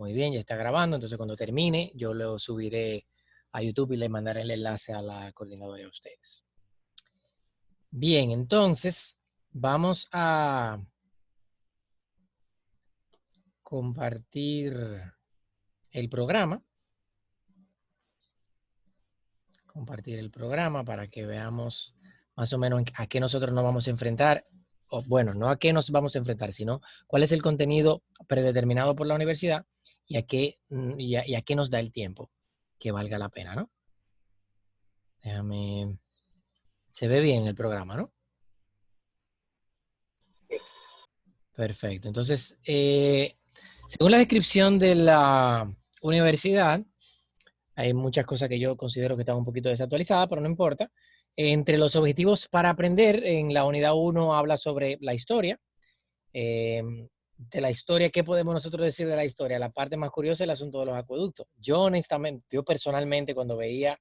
Muy bien, ya está grabando, entonces cuando termine yo lo subiré a YouTube y le mandaré el enlace a la coordinadora de ustedes. Bien, entonces vamos a compartir el programa. Compartir el programa para que veamos más o menos a qué nosotros nos vamos a enfrentar. O, bueno, no a qué nos vamos a enfrentar, sino cuál es el contenido predeterminado por la universidad y a qué, y a qué nos da el tiempo que valga la pena, ¿no? Déjame... Se ve bien el programa, ¿no? Perfecto. Entonces, según la descripción de la universidad, hay muchas cosas que yo considero que están un poquito desactualizadas, pero no importa. Entre los objetivos para aprender, en la unidad 1 habla sobre la historia. De la historia, ¿qué podemos nosotros decir de la historia? La parte más curiosa es el asunto de los acueductos. Yo honestamente, yo personalmente cuando veía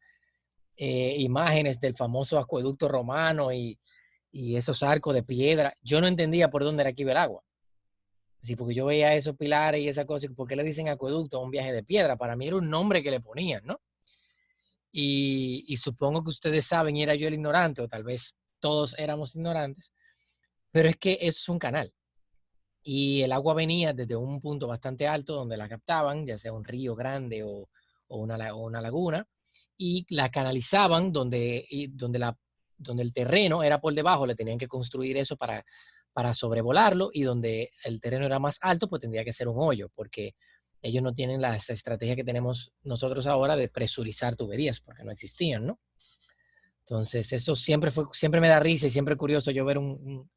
imágenes del famoso acueducto romano y esos arcos de piedra, yo no entendía por dónde era que iba el agua. Así, porque yo veía esos pilares y esas cosas, ¿por qué le dicen acueducto a un viaje de piedra? Para mí era un nombre que le ponían, ¿no? Y supongo que ustedes saben, y era yo el ignorante, o tal vez todos éramos ignorantes, pero es que es un canal. Y el agua venía desde un punto bastante alto donde la captaban, ya sea un río grande o una laguna, y la canalizaban donde el terreno era por debajo, le tenían que construir eso para sobrevolarlo, y donde el terreno era más alto, pues tendría que ser un hoyo, porque ellos no tienen las estrategias que tenemos nosotros ahora de presurizar tuberías, porque no existían, ¿no? Entonces, eso siempre me da risa y siempre es curioso yo ver un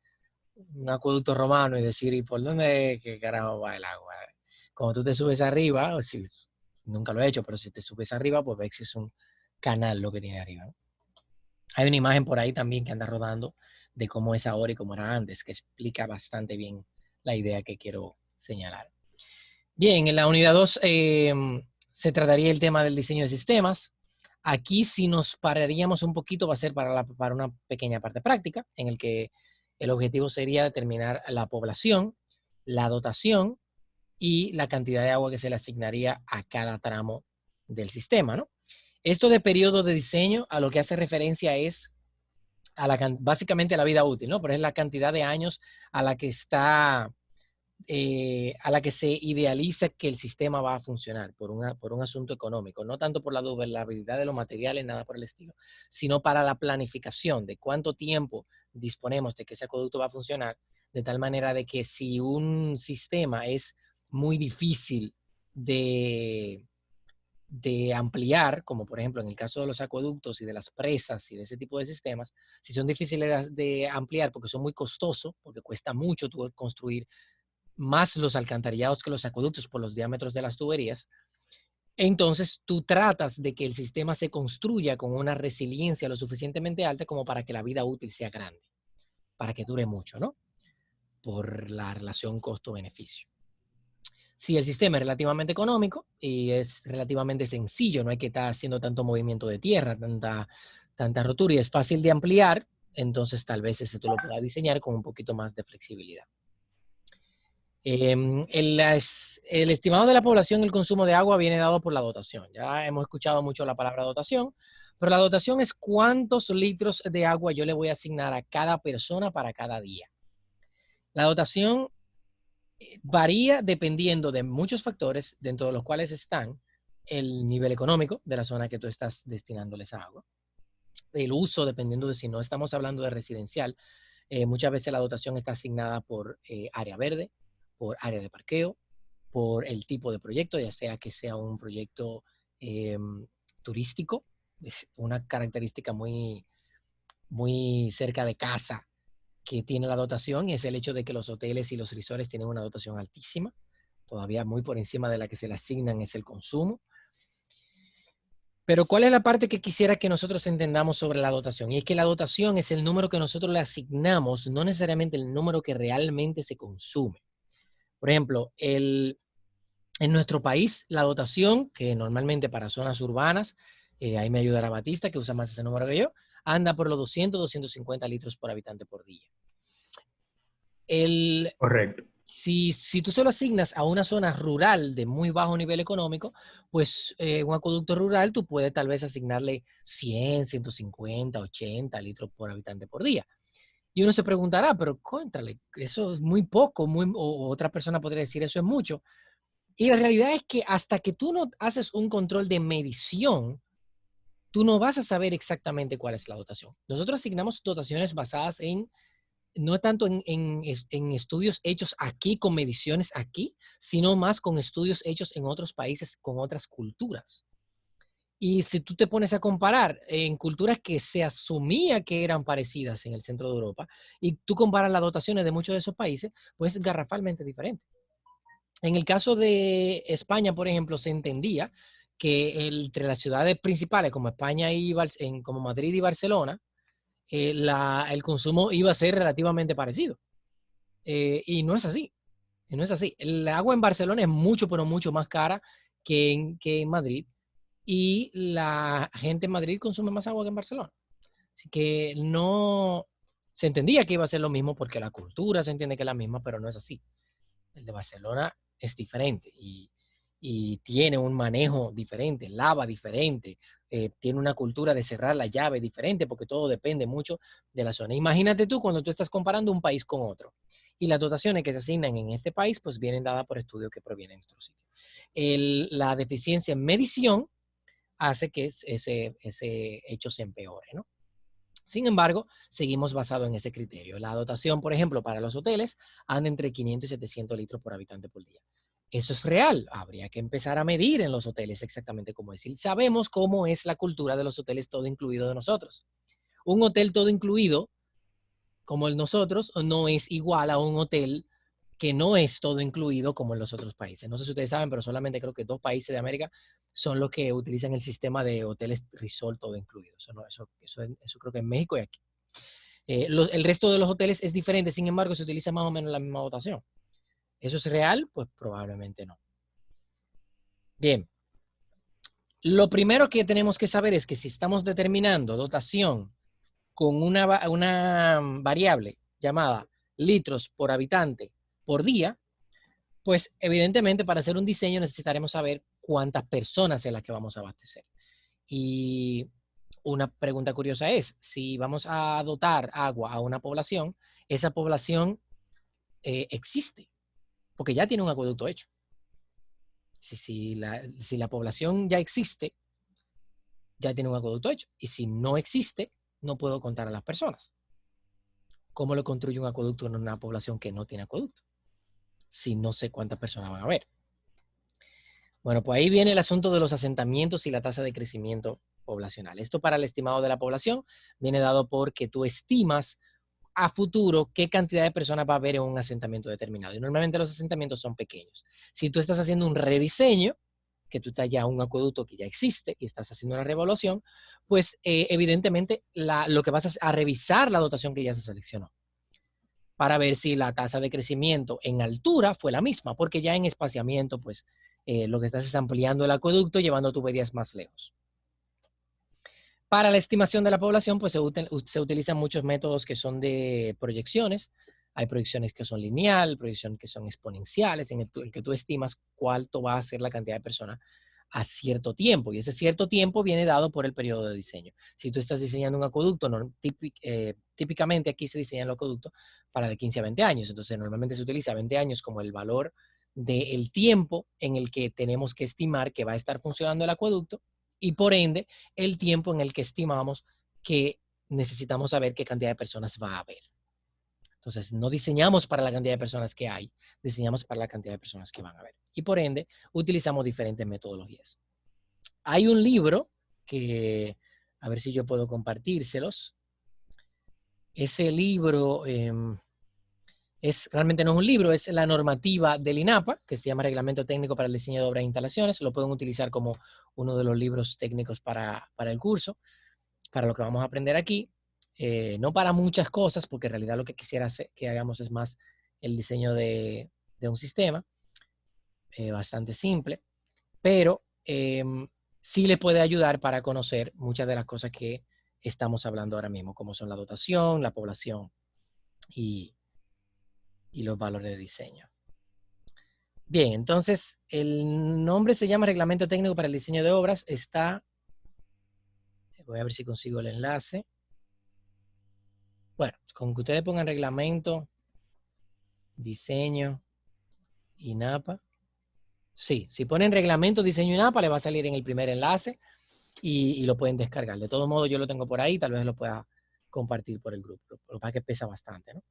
acueducto romano y decir, ¿y por dónde qué carajo va el agua? Cuando tú te subes arriba, o si, nunca lo he hecho, pero si te subes arriba, pues ves que es un canal lo que tiene arriba, ¿no? Hay una imagen por ahí también que anda rodando de cómo es ahora y cómo era antes, que explica bastante bien la idea que quiero señalar. Bien, en la unidad 2 se trataría el tema del diseño de sistemas. Aquí si nos pararíamos un poquito va a ser para una pequeña parte práctica, en el que el objetivo sería determinar la población, la dotación y la cantidad de agua que se le asignaría a cada tramo del sistema, ¿no? Esto de periodo de diseño a lo que hace referencia es básicamente a la vida útil, ¿no? Pero es la cantidad de años a la que a la que se idealiza que el sistema va a funcionar por un asunto económico, no tanto por la durabilidad de los materiales, nada por el estilo, sino para la planificación de cuánto tiempo disponemos de que ese acueducto va a funcionar, de tal manera de que si un sistema es muy difícil de, de ampliar, como por ejemplo en el caso de los acueductos y de las presas y de ese tipo de sistemas, si son difíciles de ampliar porque son muy costosos, porque cuesta mucho construir más los alcantarillados que los acueductos por los diámetros de las tuberías, entonces tú tratas de que el sistema se construya con una resiliencia lo suficientemente alta como para que la vida útil sea grande, para que dure mucho, ¿no? Por la relación costo-beneficio. Si el sistema es relativamente económico y es relativamente sencillo, no hay que estar haciendo tanto movimiento de tierra, tanta rotura y es fácil de ampliar, entonces tal vez ese tú lo puedas diseñar con un poquito más de flexibilidad. El estimado de la población y el consumo de agua viene dado por la dotación. Ya hemos escuchado mucho la palabra dotación, pero la dotación es cuántos litros de agua yo le voy a asignar a cada persona para cada día. La dotación varía dependiendo de muchos factores, dentro de los cuales están el nivel económico de la zona que tú estás destinándoles agua, el uso, dependiendo de si no estamos hablando de residencial, muchas veces la dotación está asignada por área verde, por área de parqueo, por el tipo de proyecto, ya sea que sea un proyecto turístico, es una característica muy cerca de casa que tiene la dotación, y es el hecho de que los hoteles y los resorts tienen una dotación altísima, todavía muy por encima de la que se le asignan es el consumo. Pero ¿cuál es la parte que quisiera que nosotros entendamos sobre la dotación? Y es que la dotación es el número que nosotros le asignamos, no necesariamente el número que realmente se consume. Por ejemplo, en nuestro país, la dotación, que normalmente para zonas urbanas, ahí me ayudará Batista, que usa más ese número que yo, anda por los 200, 250 litros por habitante por día. Correcto. Si tú se lo asignas a una zona rural de muy bajo nivel económico, pues un acueducto rural tú puedes tal vez asignarle 100, 150, 80 litros por habitante por día. Y uno se preguntará, pero contrale, eso es muy poco, o otra persona podría decir eso es mucho. Y la realidad es que hasta que tú no haces un control de medición, tú no vas a saber exactamente cuál es la dotación. Nosotros asignamos dotaciones basadas en no tanto en estudios hechos aquí con mediciones aquí, sino más con estudios hechos en otros países con otras culturas. Y si tú te pones a comparar en culturas que se asumía que eran parecidas en el centro de Europa, y tú comparas las dotaciones de muchos de esos países, pues es garrafalmente diferente. En el caso de España, por ejemplo, se entendía que entre las ciudades principales como España y como Madrid y Barcelona, el consumo iba a ser relativamente parecido. Y no es así. No es así. El agua en Barcelona es mucho, pero mucho más cara que en Madrid. Y la gente en Madrid consume más agua que en Barcelona. Así que no se entendía que iba a ser lo mismo porque la cultura se entiende que es la misma, pero no es así. El de Barcelona es diferente y tiene un manejo diferente, lava diferente, tiene una cultura de cerrar la llave diferente porque todo depende mucho de la zona. Imagínate tú cuando tú estás comparando un país con otro y las dotaciones que se asignan en este país pues vienen dadas por estudios que provienen de otro sitio. La deficiencia en medición hace que ese hecho se empeore, ¿no? Sin embargo, seguimos basado en ese criterio. La dotación, por ejemplo, para los hoteles anda entre 500 y 700 litros por habitante por día. Eso es real. Habría que empezar a medir en los hoteles exactamente cómo es. Y sabemos cómo es la cultura de los hoteles todo incluido de nosotros. Un hotel todo incluido, como el nosotros, no es igual a un hotel que no es todo incluido como en los otros países. No sé si ustedes saben, pero solamente creo que 2 países de América son los que utilizan el sistema de hoteles resort todo incluido. Eso creo que en México y aquí. El resto de los hoteles es diferente, sin embargo, se utiliza más o menos la misma dotación. ¿Eso es real? Pues probablemente no. Bien, lo primero que tenemos que saber es que si estamos determinando dotación con una variable llamada litros por habitante por día, pues evidentemente para hacer un diseño necesitaremos saber cuántas personas es las que vamos a abastecer. Y una pregunta curiosa es, si vamos a dotar agua a una población, esa población existe, porque ya tiene un acueducto hecho. Si la población ya existe, ya tiene un acueducto hecho. Y si no existe, no puedo contar a las personas. ¿Cómo lo construye un acueducto en una población que no tiene acueducto? Si no sé cuántas personas van a haber. Bueno, pues ahí viene el asunto de los asentamientos y la tasa de crecimiento poblacional. Esto para el estimado de la población viene dado porque tú estimas a futuro qué cantidad de personas va a haber en un asentamiento determinado. Y normalmente los asentamientos son pequeños. Si tú estás haciendo un rediseño, que tú estás ya un acueducto que ya existe y estás haciendo una revaluación, pues evidentemente lo que vas a revisar la dotación que ya se seleccionó para ver si la tasa de crecimiento en altura fue la misma, porque ya en espaciamiento, pues lo que estás es ampliando el acueducto, llevando tuberías más lejos. Para la estimación de la población, pues se utilizan muchos métodos que son de proyecciones. Hay proyecciones que son lineal, proyecciones que son exponenciales, en el que tú estimas cuánto va a ser la cantidad de personas a cierto tiempo. Y ese cierto tiempo viene dado por el periodo de diseño. Si tú estás diseñando un acueducto, típicamente aquí se diseña el acueducto para de 15 a 20 años. Entonces, normalmente se utiliza 20 años como el valor del tiempo en el que tenemos que estimar que va a estar funcionando el acueducto y por ende el tiempo en el que estimamos que necesitamos saber qué cantidad de personas va a haber. Entonces, no diseñamos para la cantidad de personas que hay, diseñamos para la cantidad de personas que van a haber. Y por ende, utilizamos diferentes metodologías. Hay un libro que, a ver si yo puedo compartírselos. Ese libro realmente no es un libro, es la normativa del INAPA, que se llama Reglamento Técnico para el Diseño de Obras e Instalaciones. Lo pueden utilizar como uno de los libros técnicos para el curso, para lo que vamos a aprender aquí. No para muchas cosas, porque en realidad lo que quisiera que hagamos es más el diseño de un sistema bastante simple, pero sí le puede ayudar para conocer muchas de las cosas que estamos hablando ahora mismo, como son la dotación, la población y los valores de diseño. Bien, entonces el nombre se llama Reglamento Técnico para el Diseño de Obras. Está, voy a ver si consigo el enlace. Bueno, con que ustedes pongan reglamento, diseño, INAPA. Sí, si ponen reglamento, diseño, INAPA, le va a salir en el primer enlace y lo pueden descargar. De todo modo, yo lo tengo por ahí, tal vez lo pueda compartir por el grupo. Lo que pasa es que pesa bastante, ¿no?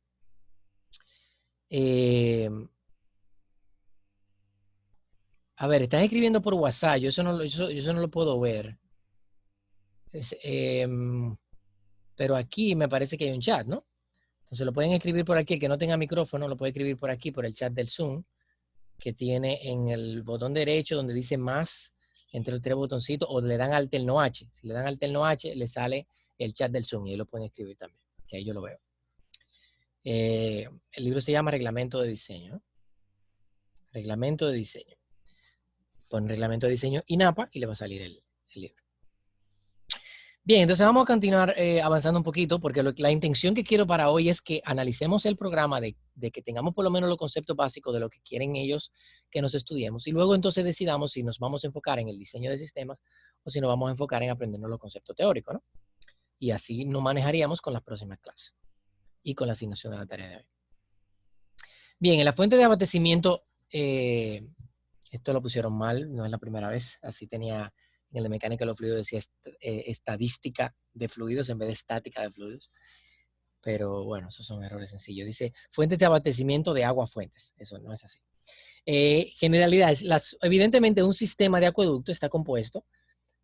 A ver, estás escribiendo por WhatsApp, yo eso no lo puedo ver. Pero aquí me parece que hay un chat, ¿no? Entonces lo pueden escribir por aquí. El que no tenga micrófono lo puede escribir por aquí, por el chat del Zoom, que tiene en el botón derecho donde dice más, entre los tres botoncitos, o le dan alterno H. Si le dan alterno H, le sale el chat del Zoom y ahí lo pueden escribir también, que ahí yo lo veo. El libro se llama Reglamento de Diseño, ¿no? Reglamento de Diseño. Pon Reglamento de Diseño INAPA y le va a salir el libro. Bien, entonces vamos a continuar avanzando un poquito, porque la intención que quiero para hoy es que analicemos el programa, de que tengamos por lo menos los conceptos básicos de lo que quieren ellos que nos estudiemos, y luego entonces decidamos si nos vamos a enfocar en el diseño de sistemas o si nos vamos a enfocar en aprendernos los conceptos teóricos, ¿no? Y así nos manejaríamos con las próximas clases y con la asignación de la tarea de hoy. Bien, en la fuente de abastecimiento, esto lo pusieron mal, no es la primera vez, así tenía... En el de mecánica de los fluidos decía estadística de fluidos en vez de estática de fluidos. Pero bueno, esos son errores sencillos. Dice fuentes de abastecimiento de agua fuentes. Eso no es así. Generalidades. Evidentemente un sistema de acueducto está compuesto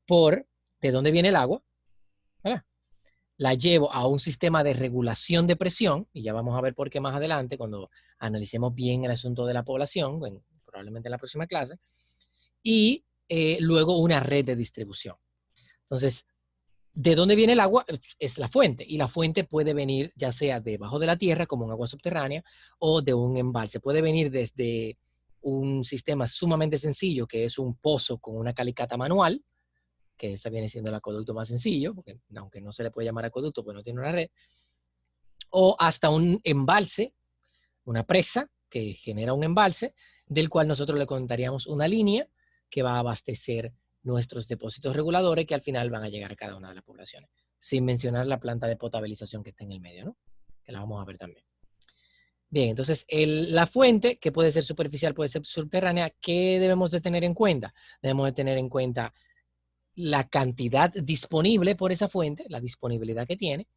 por de dónde viene el agua, ¿verdad? La llevo a un sistema de regulación de presión, y ya vamos a ver por qué más adelante, cuando analicemos bien el asunto de la población, probablemente en la próxima clase, y luego una red de distribución. Entonces, ¿de dónde viene el agua? Es la fuente, y la fuente puede venir ya sea debajo de la tierra, como un agua subterránea, o de un embalse. Puede venir desde un sistema sumamente sencillo, que es un pozo con una calicata manual, que esa viene siendo el acueducto más sencillo, porque aunque no se le puede llamar acueducto, pues no tiene una red, o hasta un embalse, una presa que genera un embalse, del cual nosotros le contaríamos una línea que va a abastecer nuestros depósitos reguladores, que al final van a llegar a cada una de las poblaciones, sin mencionar la planta de potabilización que está en el medio, ¿no? Que la vamos a ver también. Bien, entonces la fuente, que puede ser superficial, puede ser subterránea, ¿qué debemos de tener en cuenta? Debemos de tener en cuenta la cantidad disponible por esa fuente, la disponibilidad que tiene.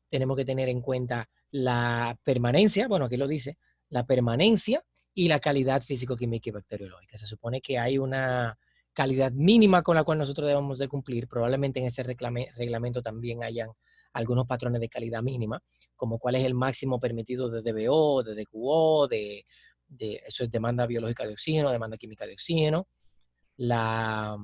Tenemos que tener en cuenta la permanencia, bueno, aquí lo dice, la permanencia y la calidad físico-química y bacteriológica. Se supone que hay una calidad mínima con la cual nosotros debemos de cumplir. Probablemente en ese reglamento también hayan algunos patrones de calidad mínima, como cuál es el máximo permitido de DBO, de DQO, eso es demanda biológica de oxígeno, demanda química de oxígeno, la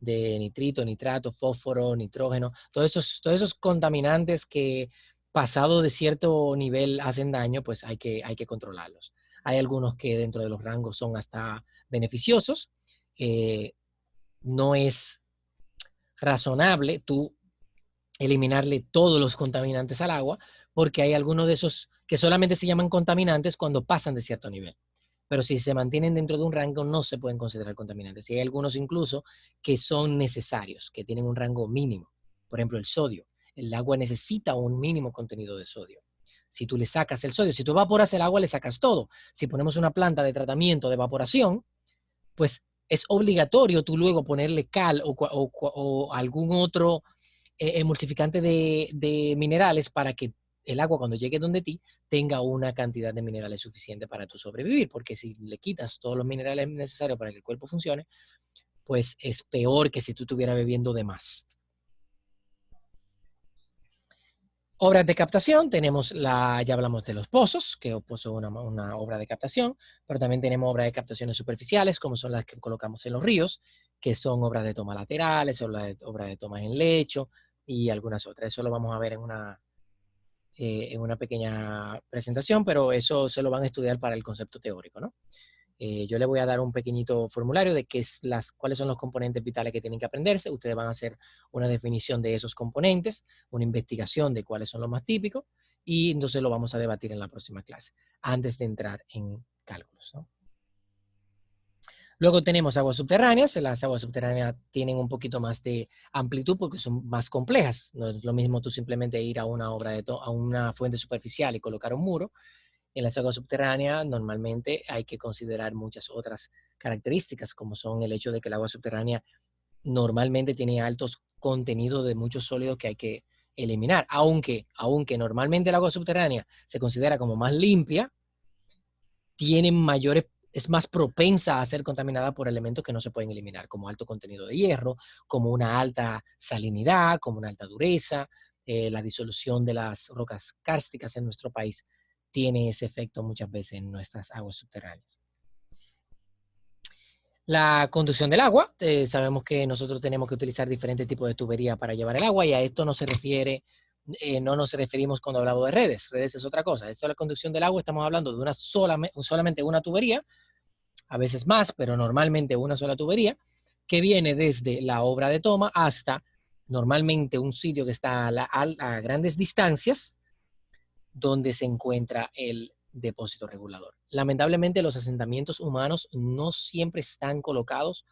de nitrito, nitrato, fósforo, nitrógeno, todos esos contaminantes que pasado de cierto nivel hacen daño, pues hay que controlarlos. Hay algunos que dentro de los rangos son hasta beneficiosos. No es razonable tú eliminarle todos los contaminantes al agua, porque hay algunos de esos que solamente se llaman contaminantes cuando pasan de cierto nivel. Pero si se mantienen dentro de un rango, no se pueden considerar contaminantes. Y hay algunos incluso que son necesarios, que tienen un rango mínimo. Por ejemplo, el sodio. El agua necesita un mínimo contenido de sodio. Si tú le sacas el sodio, si tú evaporas el agua, le sacas todo. Si ponemos una planta de tratamiento de evaporación, pues es obligatorio tú luego ponerle cal o algún otro emulsificante de minerales para que el agua cuando llegue donde ti tenga una cantidad de minerales suficiente para tu sobrevivir, porque si le quitas todos los minerales necesarios para que el cuerpo funcione, pues es peor que si tú estuvieras bebiendo de más. Obras de captación, ya hablamos de los pozos, que el pozo es una obra de captación, pero también tenemos obras de captaciones superficiales, como son las que colocamos en los ríos, que son obras de toma laterales, obras de tomas en lecho y algunas otras. Eso lo vamos a ver en una pequeña presentación, pero eso se lo van a estudiar para el concepto teórico, ¿no? Yo le voy a dar un pequeñito formulario de cuáles son los componentes vitales que tienen que aprenderse. Ustedes van a hacer una definición de esos componentes, una investigación de cuáles son los más típicos, y entonces lo vamos a debatir en la próxima clase, antes de entrar en cálculos, ¿no? Luego tenemos aguas subterráneas. Las aguas subterráneas tienen un poquito más de amplitud porque son más complejas. No es lo mismo tú simplemente ir a una a una fuente superficial y colocar un muro. En las aguas subterráneas normalmente hay que considerar muchas otras características, como son el hecho de que el agua subterránea normalmente tiene altos contenidos de muchos sólidos que hay que eliminar. Aunque normalmente el agua subterránea se considera como más limpia, tiene mayores, es más propensa a ser contaminada por elementos que no se pueden eliminar, como alto contenido de hierro, como una alta salinidad, como una alta dureza. La disolución de las rocas kársticas en nuestro país tiene ese efecto muchas veces en nuestras aguas subterráneas. La conducción del agua, sabemos que nosotros tenemos que utilizar diferentes tipos de tubería para llevar el agua y a esto no se refiere, no nos referimos cuando hablamos de redes. Redes es otra cosa. Esto es la conducción del agua, estamos hablando de solamente una tubería, a veces más, pero normalmente una sola tubería, que viene desde la obra de toma hasta normalmente un sitio que está a grandes distancias, donde se encuentra el depósito regulador. Lamentablemente los asentamientos humanos no siempre están colocados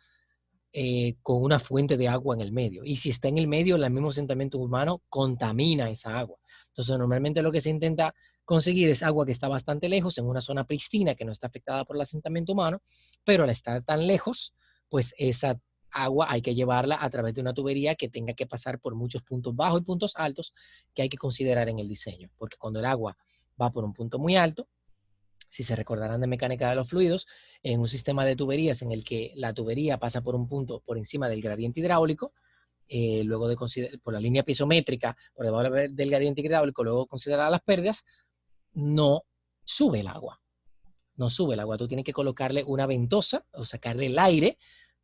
con una fuente de agua en el medio. Y si está en el medio, el mismo asentamiento humano contamina esa agua. Entonces, normalmente lo que se intenta conseguir es agua que está bastante lejos, en una zona pristina que no está afectada por el asentamiento humano, pero al estar tan lejos, pues esa agua hay que llevarla a través de una tubería que tenga que pasar por muchos puntos bajos y puntos altos que hay que considerar en el diseño, porque cuando el agua va por un punto muy alto, si se recordarán de mecánica de los fluidos, en un sistema de tuberías en el que la tubería pasa por un punto por encima del gradiente hidráulico, luego de por la línea pisométrica, por debajo del gradiente hidráulico, luego considerar las pérdidas, no sube el agua. No sube el agua. Tú tienes que colocarle una ventosa o sacarle el aire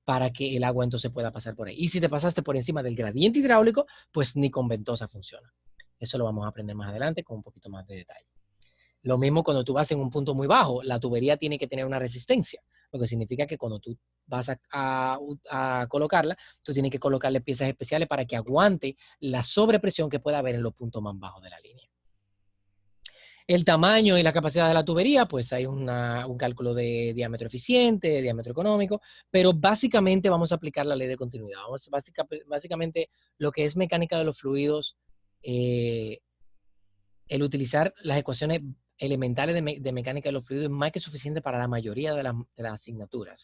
para que el agua entonces pueda pasar por ahí. Y si te pasaste por encima del gradiente hidráulico, pues ni con ventosa funciona. Eso lo vamos a aprender más adelante con un poquito más de detalle. Lo mismo cuando tú vas en un punto muy bajo, la tubería tiene que tener una resistencia, lo que significa que cuando tú vas a colocarla, tú tienes que colocarle piezas especiales para que aguante la sobrepresión que pueda haber en los puntos más bajos de la línea. El tamaño y la capacidad de la tubería, pues hay un cálculo de diámetro eficiente, de diámetro económico, pero básicamente vamos a aplicar la ley de continuidad. Básicamente lo que es mecánica de los fluidos, el utilizar las ecuaciones elementales de mecánica de los fluidos es más que suficiente para la mayoría de las asignaturas.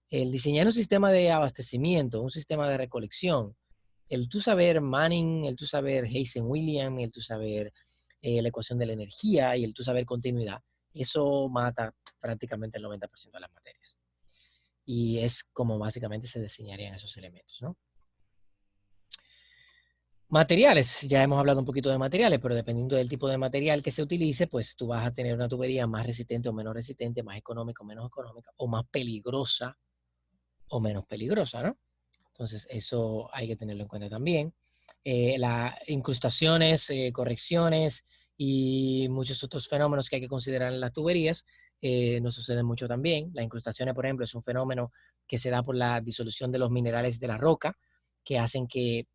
El diseñar un sistema de abastecimiento, un sistema de recolección, el tú saber Manning, el tú saber Heisenberg-Williams, el tú saber la ecuación de la energía y el tú saber continuidad, eso mata prácticamente el 90% de las materias. Y es como básicamente se diseñarían esos elementos, ¿no? Materiales, ya hemos hablado un poquito de materiales, pero dependiendo del tipo de material que se utilice, pues tú vas a tener una tubería más resistente o menos resistente, más económica o menos económica, o más peligrosa o menos peligrosa, ¿no? Entonces, eso hay que tenerlo en cuenta también. Las incrustaciones, correcciones y muchos otros fenómenos que hay que considerar en las tuberías nos suceden mucho también. Las incrustaciones, por ejemplo, es un fenómeno que se da por la disolución de los minerales de la roca, que hacen que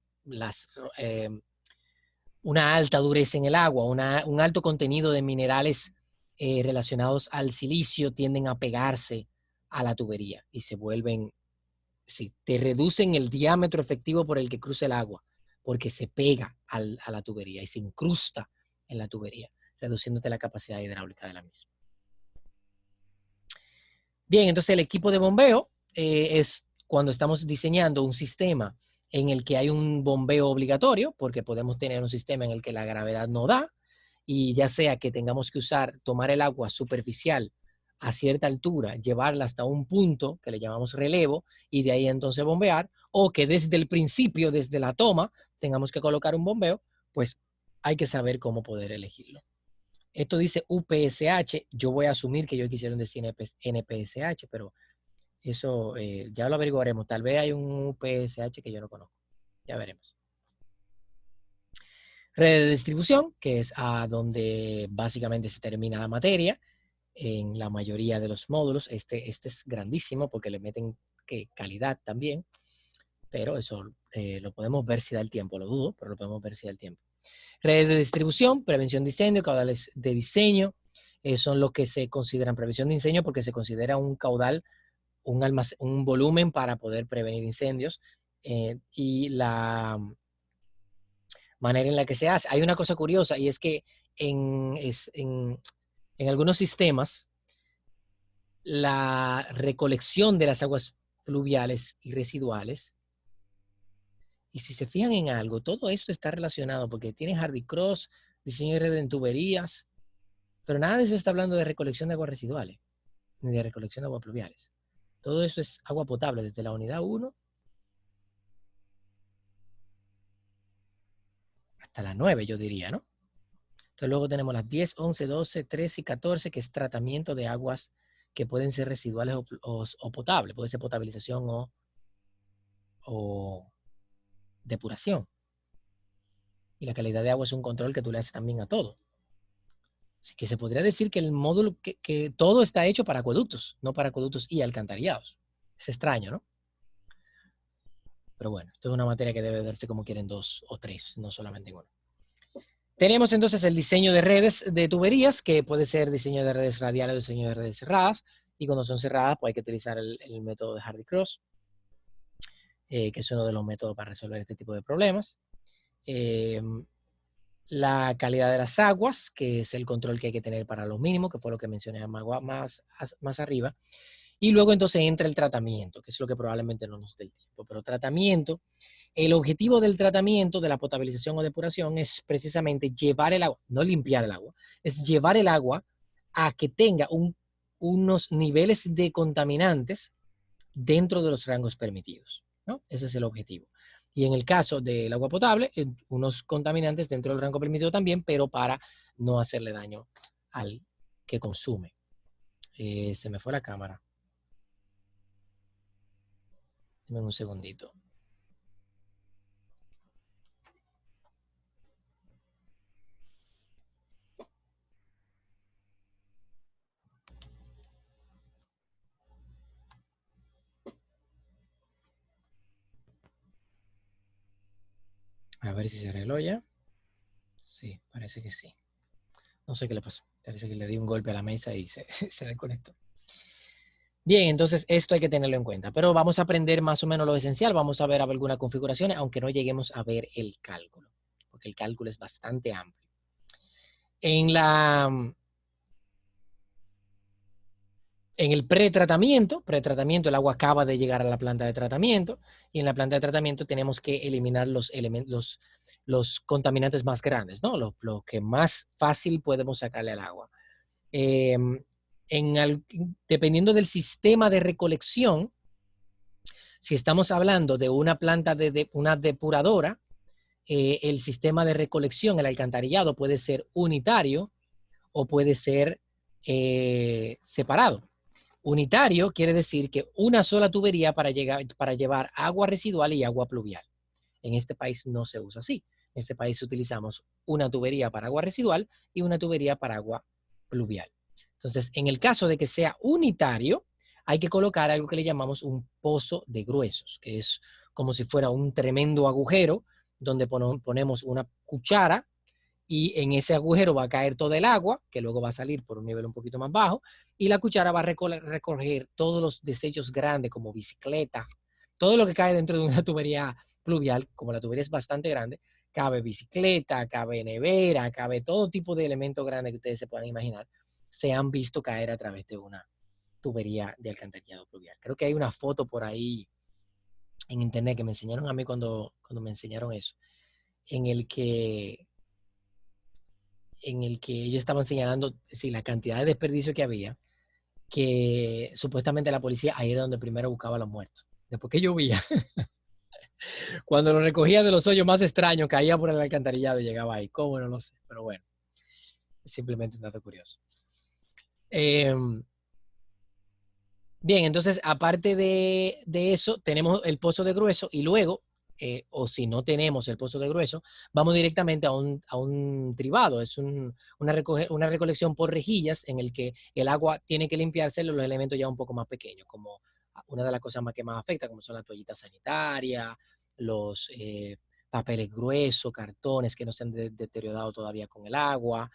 una alta dureza en el agua, un alto contenido de minerales relacionados al silicio tienden a pegarse a la tubería y se vuelven, sí, te reducen el diámetro efectivo por el que cruza el agua, porque se pega a la tubería y se incrusta en la tubería, reduciéndote la capacidad hidráulica de la misma. Bien, entonces el equipo de bombeo es cuando estamos diseñando un sistema en el que hay un bombeo obligatorio, porque podemos tener un sistema en el que la gravedad no da, y ya sea que tengamos que tomar el agua superficial a cierta altura, llevarla hasta un punto que le llamamos relevo, y de ahí entonces bombear, o que desde el principio, desde la toma, tengamos que colocar un bombeo, pues hay que saber cómo poder elegirlo. Esto dice UPSH, yo voy a asumir que yo quisieron decir NPSH, pero eso ya lo averiguaremos. Tal vez hay un UPSH que yo no conozco. Ya veremos. Red de distribución, que es a donde básicamente se termina la materia en la mayoría de los módulos. Este es grandísimo porque le meten calidad también, pero eso lo podemos ver si da el tiempo. Lo dudo, pero lo podemos ver si da el tiempo. Redes de distribución, prevención de incendio, caudales de diseño, son los que se consideran prevención de incendio porque se considera un caudal un volumen para poder prevenir incendios y la manera en la que se hace. Hay una cosa curiosa y es que en algunos sistemas la recolección de las aguas pluviales y residuales, y si se fijan en algo, todo esto está relacionado porque tiene Hardy Cross, diseño de red en tuberías, pero nada de eso está hablando de recolección de aguas residuales, ni de recolección de aguas pluviales. Todo esto es agua potable desde la unidad 1 hasta la 9, yo diría, ¿no? Entonces luego tenemos las 10, 11, 12, 13 y 14, que es tratamiento de aguas que pueden ser residuales o potables. Puede ser potabilización o depuración. Y la calidad de agua es un control que tú le haces también a todo. Así que se podría decir que el módulo, que todo está hecho para acueductos, no para acueductos y alcantarillados. Es extraño, ¿no? Pero bueno, esto es una materia que debe verse como quieren 2 o 3, no solamente en 1. Tenemos entonces el diseño de redes de tuberías, que puede ser diseño de redes radiales o diseño de redes cerradas. Y cuando son cerradas, pues hay que utilizar el método de Hardy Cross, que es uno de los métodos para resolver este tipo de problemas. La calidad de las aguas, que es el control que hay que tener para los mínimos, que fue lo que mencioné más arriba. Y luego entonces entra el tratamiento, que es lo que probablemente no nos dé el tiempo. Pero tratamiento, el objetivo del tratamiento, de la potabilización o depuración, es precisamente llevar el agua, no limpiar el agua, es llevar el agua a que tenga unos niveles de contaminantes dentro de los rangos permitidos, ¿no? Ese es el objetivo. Y en el caso del agua potable, unos contaminantes dentro del rango permitido también, pero para no hacerle daño al que consume. Se me fue la cámara. Dime un segundito. A ver si se arregló ya. Sí, parece que sí. No sé qué le pasó. Parece que le di un golpe a la mesa y se desconectó. Bien, entonces esto hay que tenerlo en cuenta. Pero vamos a aprender más o menos lo esencial. Vamos a ver algunas configuraciones, aunque no lleguemos a ver el cálculo, porque el cálculo es bastante amplio. En el pretratamiento, el agua acaba de llegar a la planta de tratamiento y en la planta de tratamiento tenemos que eliminar los contaminantes más grandes, ¿no? Lo que más fácil podemos sacarle al agua. Dependiendo del sistema de recolección, si estamos hablando de una planta de una depuradora, el sistema de recolección, el alcantarillado, puede ser unitario o puede ser separado. Unitario quiere decir que una sola tubería para llevar agua residual y agua pluvial. En este país no se usa así. En este país utilizamos una tubería para agua residual y una tubería para agua pluvial. Entonces, en el caso de que sea unitario, hay que colocar algo que le llamamos un pozo de gruesos, que es como si fuera un tremendo agujero donde ponemos una cuchara y en ese agujero va a caer todo el agua, que luego va a salir por un nivel un poquito más bajo, y la cuchara va a recoger todos los desechos grandes como bicicleta, todo lo que cae dentro de una tubería pluvial, como la tubería es bastante grande, cabe bicicleta, cabe nevera, cabe todo tipo de elementos grandes que ustedes se puedan imaginar, se han visto caer a través de una tubería de alcantarillado pluvial. Creo que hay una foto por ahí en internet que me enseñaron a mí cuando me enseñaron eso, en el que ellos estaban señalando la cantidad de desperdicio que había, que supuestamente la policía ahí era donde primero buscaba a los muertos. Después que llovía, cuando lo recogía de los hoyos más extraños, caía por el alcantarillado y llegaba ahí. ¿Cómo? No lo sé, pero bueno, es simplemente un dato curioso. Bien, entonces, aparte de eso, tenemos el pozo de grueso y luego, o si no tenemos el pozo de grueso, vamos directamente a un tribado. Es una recolección por rejillas en el que el agua tiene que limpiarse los elementos ya un poco más pequeños, como una de las cosas que más afecta, como son las toallitas sanitarias, los papeles gruesos, cartones que no se han deteriorado todavía con el agua,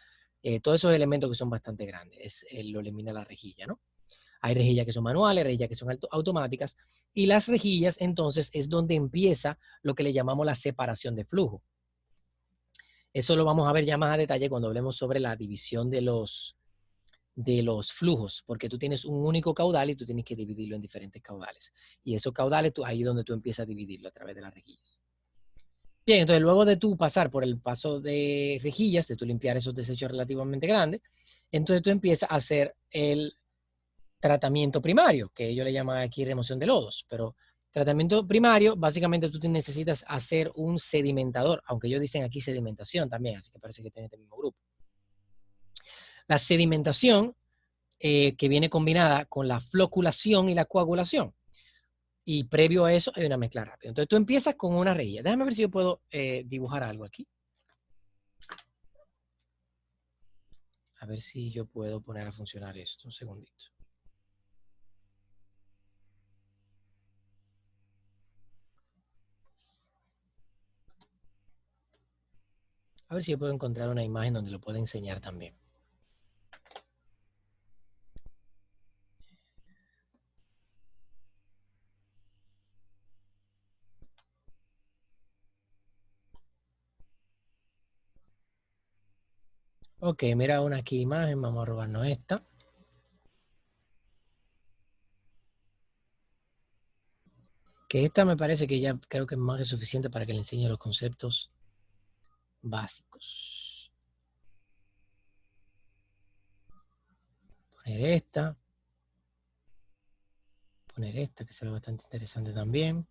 todos esos elementos que son bastante grandes, lo elimina la rejilla, ¿no? Hay rejillas que son manuales, rejillas que son automáticas, y las rejillas entonces es donde empieza lo que le llamamos la separación de flujo. Eso lo vamos a ver ya más a detalle cuando hablemos sobre la división de los flujos, porque tú tienes un único caudal y tú tienes que dividirlo en diferentes caudales. Y esos caudales, ahí es donde tú empiezas a dividirlo a través de las rejillas. Bien, entonces luego de tú pasar por el paso de rejillas, de tú limpiar esos desechos relativamente grandes, entonces tú empiezas a hacer el tratamiento primario, que ellos le llaman aquí remoción de lodos, pero tratamiento primario, básicamente tú necesitas hacer un sedimentador, aunque ellos dicen aquí sedimentación también, así que parece que tiene este mismo grupo. La sedimentación, que viene combinada con la floculación y la coagulación. Y previo a eso hay una mezcla rápida. Entonces tú empiezas con una rejilla. Déjame ver si yo puedo dibujar algo aquí. A ver si yo puedo poner a funcionar esto. Un segundito. A ver si yo puedo encontrar una imagen donde lo pueda enseñar también. Ok, mira una aquí imagen. Vamos a robarnos esta. Que esta me parece que ya creo que es más que suficiente para que le enseñe los conceptos básicos. Poner esta. Poner esta, que se ve bastante interesante también.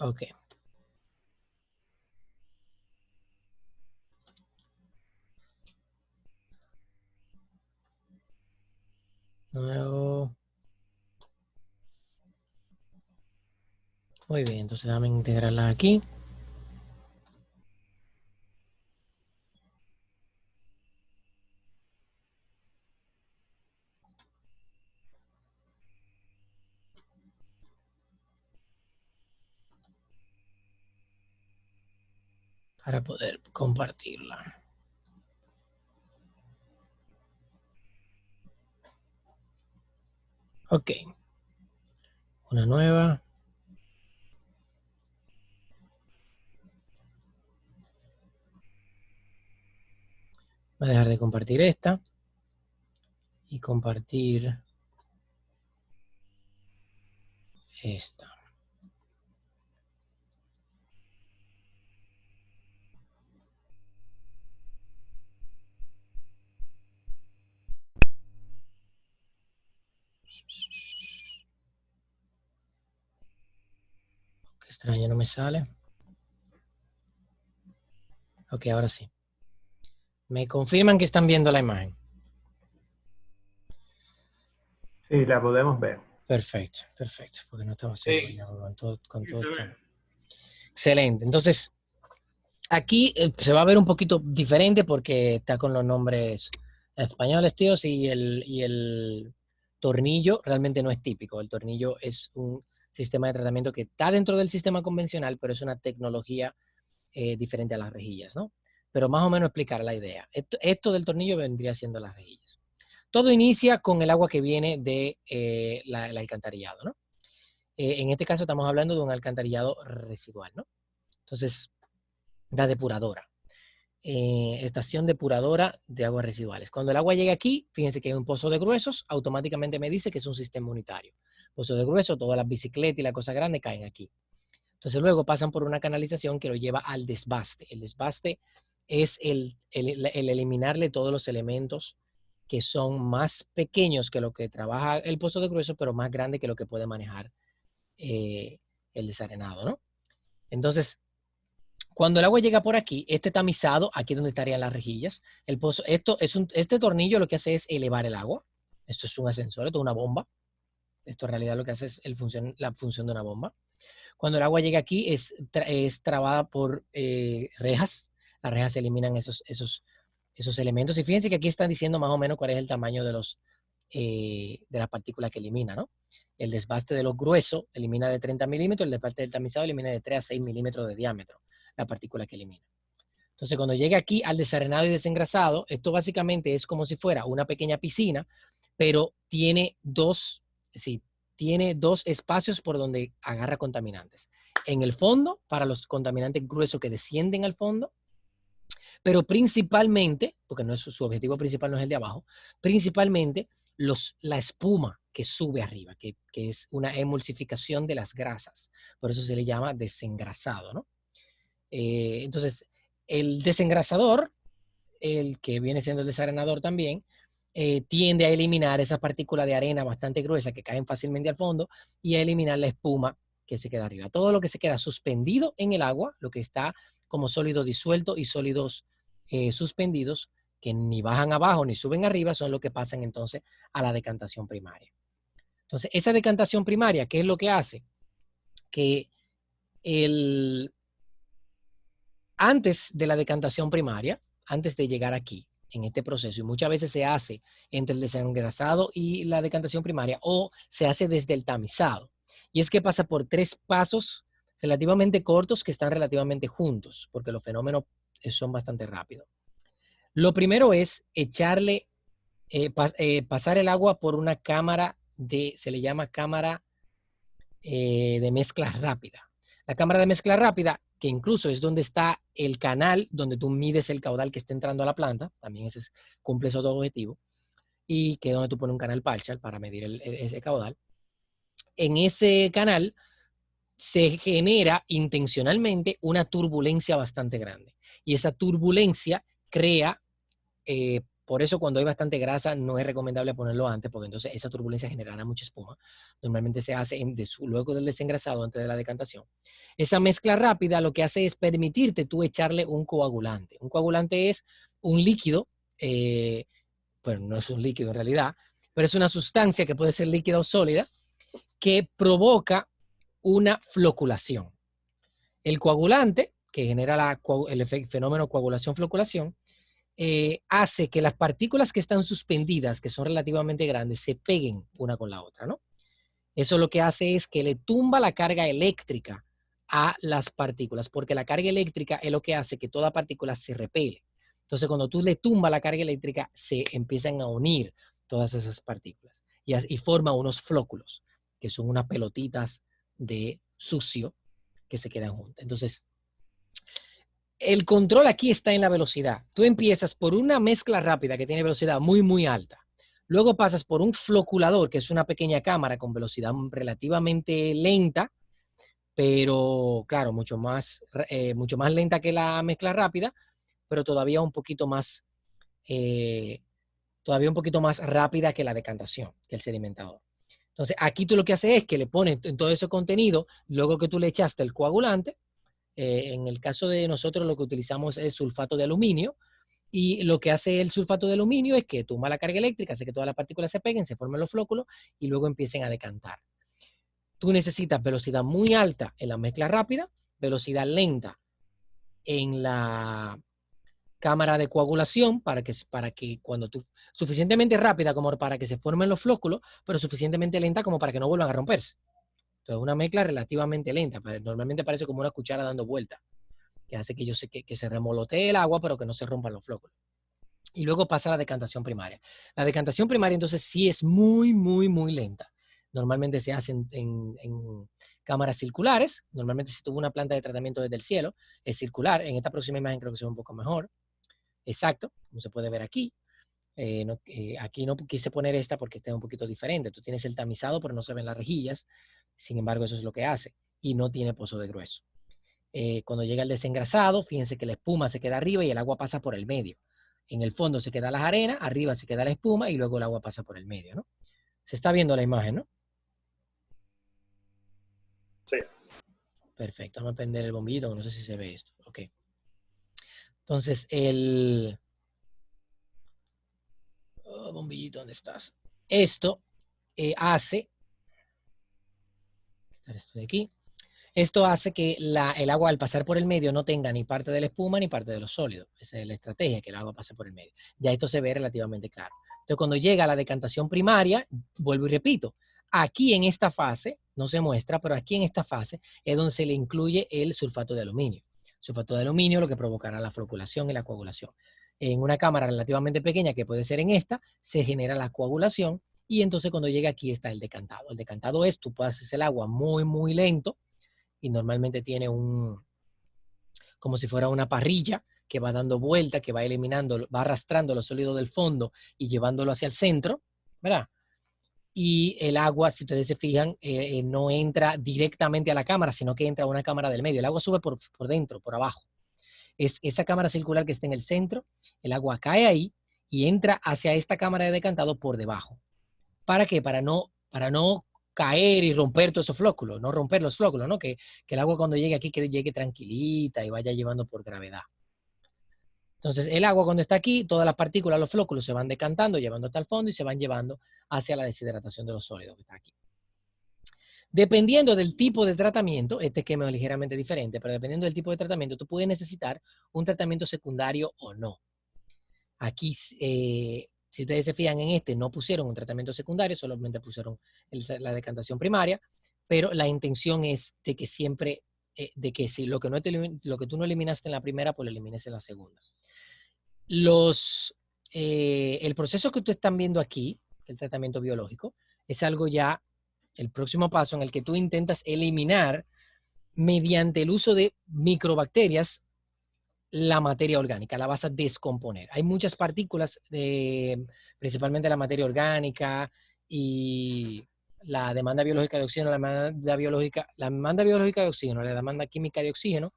Ok. Nuevo. Muy bien, entonces déjame integrarlas aquí. Para poder compartirla. Ok. Una nueva. Voy a dejar de compartir esta. Y compartir esta. Qué extraño, no me sale. Ok, ahora sí. Me confirman que están viendo la imagen. Sí, la podemos ver. Perfecto, perfecto. Porque no estaba seguro Sí. con todo se esto. ve. Excelente. Entonces, aquí se va a ver un poquito diferente porque está con los nombres españoles, tíos, y el tornillo realmente no es típico. El tornillo es un sistema de tratamiento que está dentro del sistema convencional, pero es una tecnología diferente a las rejillas, ¿no? Pero más o menos explicar la idea. Esto del tornillo vendría siendo las rejillas. Todo inicia con el agua que viene de el alcantarillado, ¿no? En este caso estamos hablando de un alcantarillado residual, ¿no? Entonces, la depuradora. Estación depuradora de aguas residuales. Cuando el agua llega aquí, fíjense que hay un pozo de gruesos, automáticamente me dice que es un sistema unitario. Pozo de gruesos, todas las bicicletas y las cosas grandes caen aquí. Entonces luego pasan por una canalización que lo lleva al desbaste. El desbaste es el eliminarle todos los elementos que son más pequeños que lo que trabaja el pozo de grueso, pero más grande que lo que puede manejar el desarenado, ¿no? Entonces, cuando el agua llega por aquí, este tamizado, aquí donde estarían las rejillas, el pozo, este tornillo lo que hace es elevar el agua. Esto es un ascensor, esto es una bomba. Esto en realidad lo que hace es la función de una bomba. Cuando el agua llega aquí es trabada por rejas. Las rejas eliminan esos elementos. Y fíjense que aquí están diciendo más o menos cuál es el tamaño de las partículas que elimina, ¿no? El desbaste de lo grueso elimina de 30 milímetros, el desbaste del tamizado elimina de 3 a 6 milímetros de diámetro, la partícula que elimina. Entonces, cuando llega aquí al desarenado y desengrasado, esto básicamente es como si fuera una pequeña piscina, pero tiene dos espacios por donde agarra contaminantes. En el fondo, para los contaminantes gruesos que descienden al fondo, pero principalmente, porque no es su objetivo principal no es el de abajo, principalmente la espuma que sube arriba, que es una emulsificación de las grasas. Por eso se le llama desengrasado, ¿no? Entonces, el desengrasador, el que viene siendo el desarenador también, tiende a eliminar esas partículas de arena bastante gruesas que caen fácilmente al fondo y a eliminar la espuma que se queda arriba. Todo lo que se queda suspendido en el agua, lo que está como sólido disuelto y sólidos suspendidos, que ni bajan abajo ni suben arriba, son lo que pasan entonces a la decantación primaria. Entonces, esa decantación primaria, ¿qué es lo que hace? Que antes de la decantación primaria, antes de llegar aquí, en este proceso, y muchas veces se hace entre el desengrasado y la decantación primaria, o se hace desde el tamizado. Y es que pasa por 3 pasos relativamente cortos que están relativamente juntos, porque los fenómenos son bastante rápidos. Lo primero es echarle, pasar el agua por una cámara se le llama cámara de mezcla rápida. La cámara de mezcla rápida, que incluso es donde está el canal donde tú mides el caudal que está entrando a la planta, también cumple esos dos objetivos, y que es donde tú pones un canal Parshall para medir ese caudal. En ese canal se genera intencionalmente una turbulencia bastante grande. Y esa turbulencia crea, por eso cuando hay bastante grasa no es recomendable ponerlo antes, porque entonces esa turbulencia generará mucha espuma. Normalmente se hace luego del desengrasado, antes de la decantación. Esa mezcla rápida lo que hace es permitirte tú echarle un coagulante. Un coagulante es un líquido, bueno, no es un líquido en realidad, pero es una sustancia que puede ser líquida o sólida, que provoca una floculación. El coagulante, que genera el fenómeno coagulación-floculación, hace que las partículas que están suspendidas, que son relativamente grandes, se peguen una con la otra, ¿no? Eso lo que hace es que le tumba la carga eléctrica a las partículas, porque la carga eléctrica es lo que hace que toda partícula se repele. Entonces, cuando tú le tumbas la carga eléctrica, se empiezan a unir todas esas partículas y forman unos flóculos, que son unas pelotitas de sucio que se quedan juntas. Entonces, el control aquí está en la velocidad. Tú empiezas por una mezcla rápida que tiene velocidad muy, muy alta. Luego pasas por un floculador, que es una pequeña cámara con velocidad relativamente lenta, pero claro, mucho más lenta que la mezcla rápida, pero todavía un poquito más rápida que la decantación, que el sedimentador. Entonces, aquí tú lo que haces es que le pones en todo ese contenido, luego que tú le echaste el coagulante, en el caso de nosotros lo que utilizamos es sulfato de aluminio, y lo que hace el sulfato de aluminio es que tumba la carga eléctrica, hace que todas las partículas se peguen, se formen los flóculos y luego empiecen a decantar. Tú necesitas velocidad muy alta en la mezcla rápida, velocidad lenta en la cámara de coagulación para que cuando tú, suficientemente rápida como para que se formen los flóculos, pero suficientemente lenta como para que no vuelvan a romperse. Entonces, una mezcla relativamente lenta. Normalmente parece como una cuchara dando vueltas, que hace que se remolotee el agua, pero que no se rompan los flóculos. Y luego pasa a la decantación primaria. La decantación primaria, entonces, sí es muy, muy, muy lenta. Normalmente se hace en cámaras circulares. Normalmente si tuvo una planta de tratamiento desde el cielo, es circular. En esta próxima imagen creo que se ve un poco mejor. Exacto, como se puede ver aquí. Aquí no quise poner esta porque está un poquito diferente. Tú tienes el tamizado, pero no se ven las rejillas. Sin embargo, eso es lo que hace. Y no tiene pozo de grueso. Cuando llega el desengrasado, fíjense que la espuma se queda arriba y el agua pasa por el medio. En el fondo se quedan las arenas, arriba se queda la espuma y luego el agua pasa por el medio, ¿no? Se está viendo la imagen, ¿no? Sí. Perfecto. Vamos a prender el bombillito, no sé si se ve esto. Ok. Entonces, bombillito, ¿dónde estás? Esto hace... Esto de aquí. Esto hace que el agua al pasar por el medio no tenga ni parte de la espuma ni parte de los sólidos. Esa es la estrategia, que el agua pase por el medio. Ya esto se ve relativamente claro. Entonces, cuando llega a la decantación primaria, vuelvo y repito, Aquí en esta fase, no se muestra, pero aquí en esta fase es donde se le incluye el sulfato de aluminio. Sulfato de aluminio lo que provocará la floculación y la coagulación. En una cámara relativamente pequeña, que puede ser en esta, se genera la coagulación y entonces cuando llega aquí está el decantado. El decantado es, tú pasas el agua muy, muy lento y normalmente tiene como si fuera una parrilla que va dando vuelta, que va eliminando, va arrastrando los sólidos del fondo y llevándolo hacia el centro, ¿verdad? Y el agua, si ustedes se fijan, no entra directamente a la cámara, sino que entra a una cámara del medio. El agua sube por dentro, por abajo. Es esa cámara circular que está en el centro, el agua cae ahí y entra hacia esta cámara de decantado por debajo. ¿Para qué? Para no caer y romper todos esos flóculos, no romper los flóculos, ¿no? Que el agua cuando llegue aquí que llegue tranquilita y vaya llevando por gravedad. Entonces, el agua cuando está aquí, todas las partículas, los flóculos se van decantando, llevando hasta el fondo y se van llevando hacia la deshidratación de los sólidos que está aquí. Dependiendo del tipo de tratamiento, este esquema es ligeramente diferente, pero dependiendo del tipo de tratamiento, tú puedes necesitar un tratamiento secundario o no. Aquí, si ustedes se fijan en este, no pusieron un tratamiento secundario, solamente pusieron la decantación primaria, pero la intención es de que siempre, de que si lo que tú no eliminaste en la primera, pues lo elimines en la segunda. El proceso que ustedes están viendo aquí, el tratamiento biológico, es algo ya, el próximo paso en el que tú intentas eliminar mediante el uso de microbacterias la materia orgánica, la vas a descomponer. Hay muchas partículas, principalmente la materia orgánica y la demanda biológica de oxígeno, la demanda biológica de oxígeno, la demanda química de oxígeno,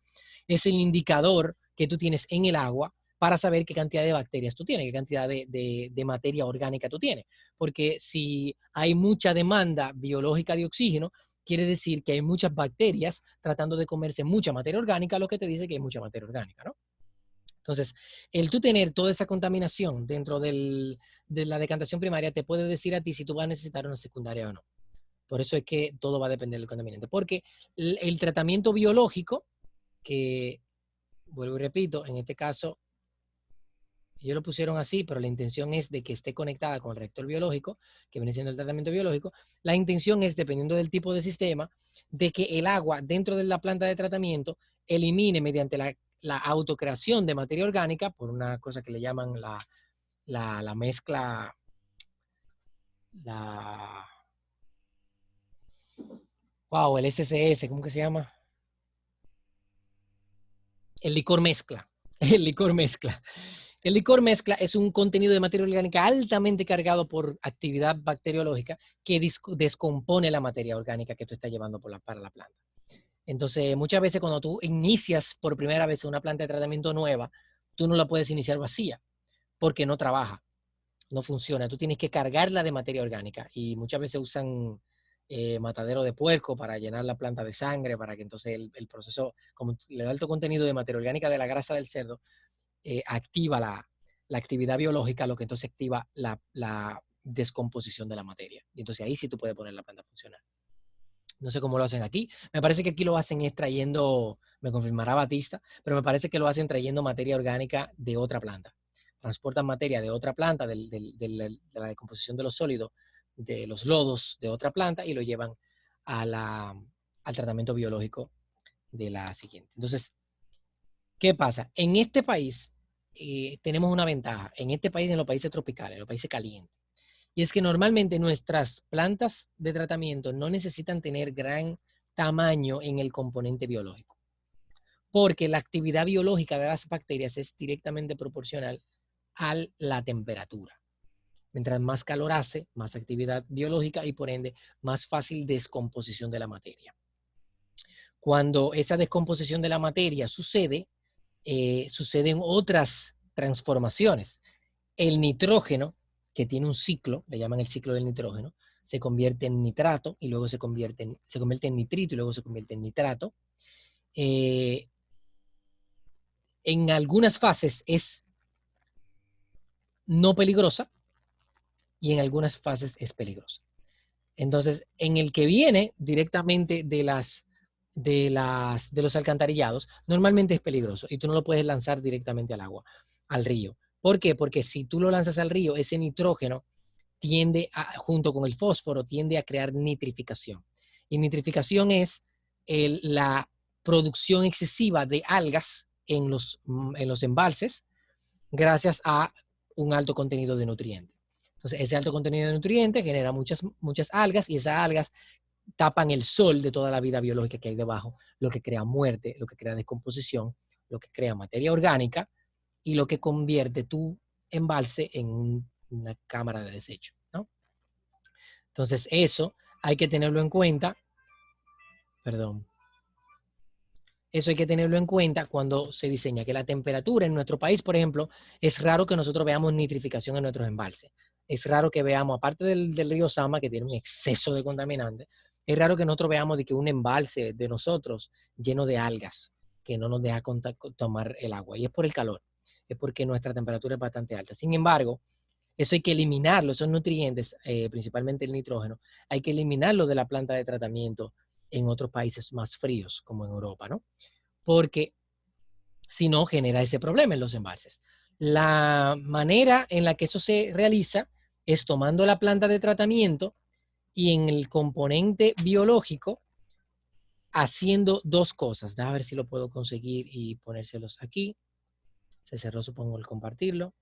es el indicador que tú tienes en el agua para saber qué cantidad de bacterias tú tienes, qué cantidad de materia orgánica tú tienes. Porque si hay mucha demanda biológica de oxígeno, quiere decir que hay muchas bacterias tratando de comerse mucha materia orgánica, lo que te dice que hay mucha materia orgánica, ¿no? Entonces, el tú tener toda esa contaminación dentro de la decantación primaria te puede decir a ti si tú vas a necesitar una secundaria o no. Por eso es que todo va a depender del contaminante. Porque el tratamiento biológico, que vuelvo y repito, en este caso, ellos lo pusieron así, pero la intención es de que esté conectada con el reactor biológico, que viene siendo el tratamiento biológico. La intención es, dependiendo del tipo de sistema, de que el agua dentro de la planta de tratamiento elimine mediante la autocreación de materia orgánica, por una cosa que le llaman la mezcla, el SCS, ¿cómo que se llama? El licor mezcla. El licor mezcla. El licor mezcla es un contenido de materia orgánica altamente cargado por actividad bacteriológica que descompone la materia orgánica que tú estás llevando para la planta. Entonces, muchas veces cuando tú inicias por primera vez una planta de tratamiento nueva, tú no la puedes iniciar vacía porque no trabaja, no funciona. Tú tienes que cargarla de materia orgánica y muchas veces usan matadero de puerco para llenar la planta de sangre, para que entonces el proceso, como le da alto contenido de materia orgánica de la grasa del cerdo, activa la actividad biológica, lo que entonces activa la descomposición de la materia. Y entonces ahí sí tú puedes poner la planta a funcionar. No sé cómo lo hacen aquí. Me parece que aquí lo hacen extrayendo, me confirmará Batista, pero me parece que lo hacen trayendo materia orgánica de otra planta. Transportan materia de otra planta, de la decomposición de los sólidos, de los lodos de otra planta y lo llevan al tratamiento biológico de la siguiente. Entonces, ¿qué pasa? En este país tenemos una ventaja. En este país, en los países tropicales, en los países calientes. Y es que normalmente nuestras plantas de tratamiento no necesitan tener gran tamaño en el componente biológico, porque la actividad biológica de las bacterias es directamente proporcional a la temperatura. Mientras más calor hace, más actividad biológica y por ende más fácil descomposición de la materia. Cuando esa descomposición de la materia sucede, suceden otras transformaciones. El nitrógeno, que tiene un ciclo, le llaman el ciclo del nitrógeno, se convierte en nitrato y luego se convierte en nitrito y luego se convierte en nitrato. En algunas fases es no peligrosa y en algunas fases es peligrosa. Entonces, en el que viene directamente de los alcantarillados, normalmente es peligroso y tú no lo puedes lanzar directamente al agua, al río. ¿Por qué? Porque si tú lo lanzas al río, ese nitrógeno tiende a, junto con el fósforo, tiende a crear nitrificación. Y nitrificación es la producción excesiva de algas en los embalses gracias a un alto contenido de nutrientes. Entonces, ese alto contenido de nutrientes genera muchas algas y esas algas tapan el sol de toda la vida biológica que hay debajo, lo que crea muerte, lo que crea descomposición, lo que crea materia orgánica y lo que convierte tu embalse en una cámara de desecho, ¿no? Entonces, eso hay que tenerlo en cuenta. Perdón. Eso hay que tenerlo en cuenta cuando se diseña, que la temperatura en nuestro país, por ejemplo, es raro que nosotros veamos nitrificación en nuestros embalses. Es raro que veamos, aparte del río Sama, que tiene un exceso de contaminantes, es raro que nosotros veamos de que un embalse de nosotros lleno de algas, que no nos deja tomar el agua. Y es por el calor, es porque nuestra temperatura es bastante alta. Sin embargo, eso hay que eliminarlo, esos nutrientes, principalmente el nitrógeno, hay que eliminarlo de la planta de tratamiento en otros países más fríos, como en Europa, ¿no? Porque si no, genera ese problema en los embalses. La manera en la que eso se realiza es tomando la planta de tratamiento y en el componente biológico haciendo dos cosas. Déjame ver si lo puedo conseguir y ponérselos aquí. Se cerró, supongo, el compartirlo.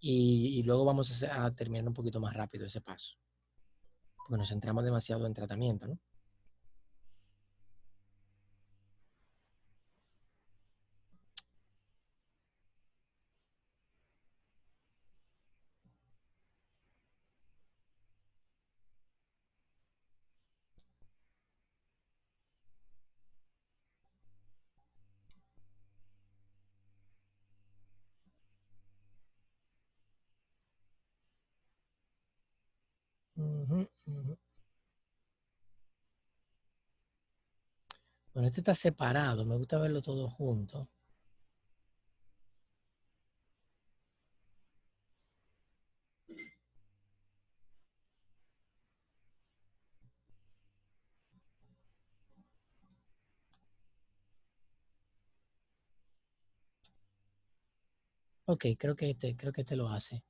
Y luego vamos a terminar un poquito más rápido ese paso. Porque nos centramos demasiado en tratamiento, ¿no? Bueno, este está separado. Me gusta verlo todo junto. Ok, creo que este lo hace.